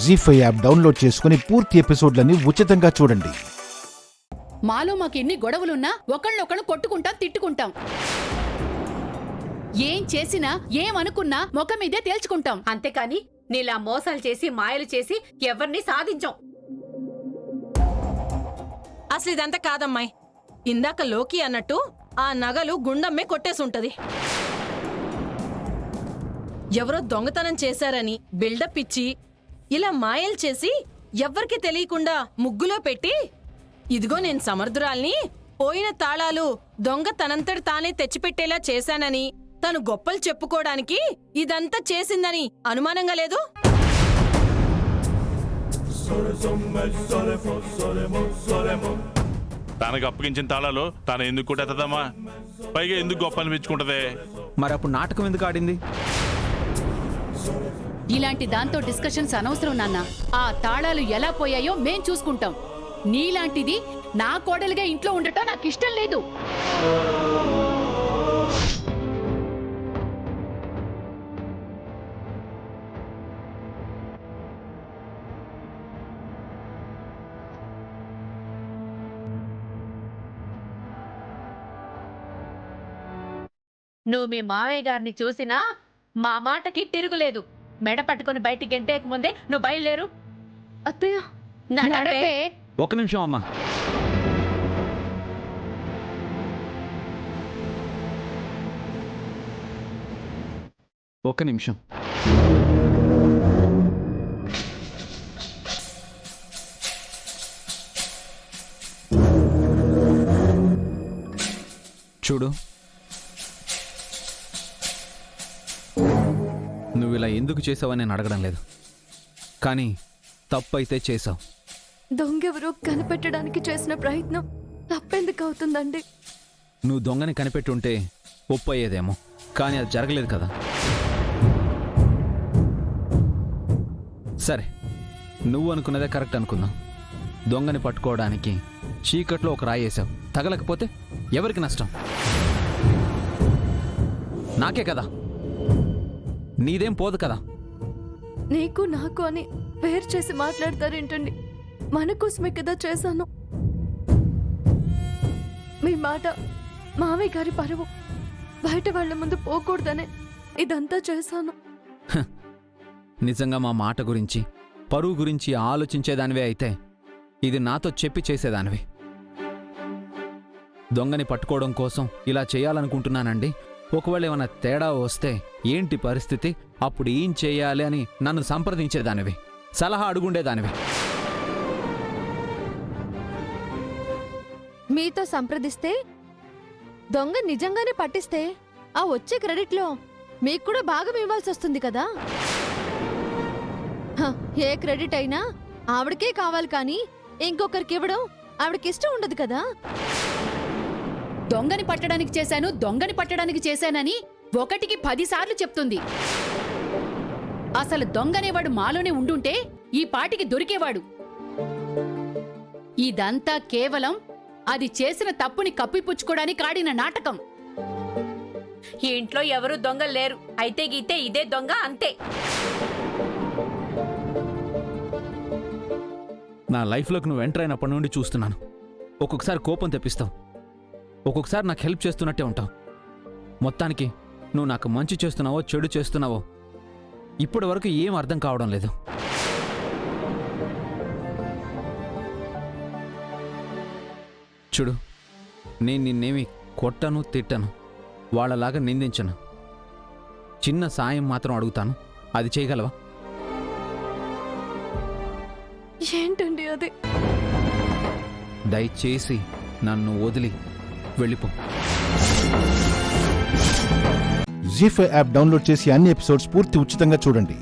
జీ5 app download చేసుకుని పూర్తి ఎపిసోడ్లని ఉచితంగా చూడండి. మాలో మాకెన్ని గొడవలున్నా ఒకళ్ళొకళ్ళు కొట్టుకుంటాం, తిట్టుకుంటాం. ఏం చేసినా ఏమనుకున్నా ముఖం మీదే తేల్చుకుంటాం. అంతేకాని నీలా మోసాలు చేసి మాయలు చేసి ఎవరిని సాధించాం. అసలు ఇదంతా కాదమ్మాయి. ఇందాక లోకి అన్నట్టు ఆ నగలు గుండమ్మే కొట్టేసుంటది. ఎవరో దొంగతనం చేశారని బిల్డప్ ఇచ్చి ఇలా మాయలు చేసి ఎవ్వరికి తెలియకుండా ముగ్గులో పెట్టి, ఇదిగో నేను సమర్థురాల్ని, పోయిన తాళాలు దొంగ తనంతటి తానే తెచ్చిపెట్టేలా చేశానని తను గొప్పలు చెప్పుకోవడానికి ఇదంతా చేసిందని అనుమానంగా లేదు? తనకు అప్పగించిన తాళాలు తను ఎందుకు కొట్టేద్దమ్మా? పైగా ఎందుకు గొప్ప అనిపించుకుంటదే? మరి అప్పుడు నాటకం ఎందుకు ఆడింది? ఇలాంటి దాంతో డిస్కషన్స్ అనవసరం నాన్న. ఆ తాళాలు ఎలా పోయాయో మేం చూసుకుంటాం. నీలాంటిది నా కోడలుగా ఇంట్లో ఉండటం నాకు ఇష్టం లేదు. నువ్వు మీ మావయ్య గారిని చూసినా మా మాటకి తిరుగులేదు. మెడ పట్టుకుని బయటికి గెంటేక ముందే నువ్వు బయలుదేరు. అత్తయ్య నడవే. ఒక నిమిషం అమ్మా. ఒక్క నిమిషం. చూడు, నువ్వు ఇలా ఎందుకు చేసావని నేను అడగడం లేదు, కానీ తప్పైతే చేసావు. దొంగెవరో కనిపెట్టడానికి చేసిన ప్రయత్నం తప్పెందుకు అవుతుందండి? నువ్వు దొంగని కనిపెట్టుంటే ఒప్పు అయ్యేదేమో, కానీ అది జరగలేదు కదా. సరే, నువ్వు అనుకున్నదే కరెక్ట్ అనుకుందాం. దొంగని పట్టుకోవడానికి చీకట్లో ఒక రాయి వేసావు. తగలకపోతే ఎవరికి నష్టం? నాకే కదా, నీదేం పోదు కదా. నీకు నాకు అని వేరు చేసి మాట్లాడతారేంటండి? మన కోసమే కదా చేశాను. మీ మాట మావయ్య గారి పరువు బయట వాళ్ళ ముందు పోకూడదనే ఇదంతా చేశాను. నిజంగా మా మాట గురించి, పరువు గురించి ఆలోచించేదానివే అయితే ఇది నాతో చెప్పి చేసేదానివి. దొంగని పట్టుకోవడం కోసం ఇలా చేయాలనుకుంటున్నానండి, ఒకవేళ ఏమైనా తేడా వస్తే ఏంటి పరిస్థితి, అప్పుడు ఏం చేయాలి అని నన్ను సంప్రదించేదానివి, సలహా అడుగుండేదానివి. మీతో సంప్రదిస్తే దొంగ నిజంగానే పట్టిస్తే ఆ వచ్చే క్రెడిట్లో మీకు కూడా భాగం ఇవ్వాల్సి వస్తుంది కదా. ఏ క్రెడిట్ అయినా ఆవిడకే కావాలి, కానీ ఇంకొకరికి ఇవ్వడం ఆవిడకి ఇష్టం ఉండదు కదా. దొంగని పట్టడానికి చేశాను, దొంగని పట్టడానికి చేశానని 1కి 10 సార్లు చెప్తుంది. అసలు దొంగనేవాడు మాలోనే ఉండుంటే ఈ పాటికి దొరికేవాడు. ఇదంతా కేవలం అది చేసిన తప్పుని కప్పిపుచ్చుకోవడానికి ఆడిన నాటకం. ఈ ఇంట్లో ఎవరు దొంగలు లేరు. అయితే గీతే ఇదే దొంగ, అంతే. నా లైఫ్లోకి నువ్వు ఎంటర్ అయినప్పటి నుండి చూస్తున్నాను. ఒక్కొక్కసారి కోపం తెప్పిస్తావు, ఒక్కొక్కసారి నాకు హెల్ప్ చేస్తున్నట్టే ఉంటావు. మొత్తానికి నువ్వు నాకు మంచి చేస్తున్నావో చెడు చేస్తున్నావో ఇప్పటి వరకు ఏం అర్థం కావడం లేదు. చూడు, నేను నిన్నేమి కొట్టను, తిట్టను, వాళ్ళలాగా నిందించను. చిన్న సాయం మాత్రం అడుగుతాను, అది చేయగలవా? ఏంటండి అది? దయచేసి నన్ను వదిలి వెళ్ళిపో. జీ5 యాప్ డౌన్లోడ్ చేసి అన్ని ఎపిసోడ్స్ పూర్తి ఉచితంగా చూడండి.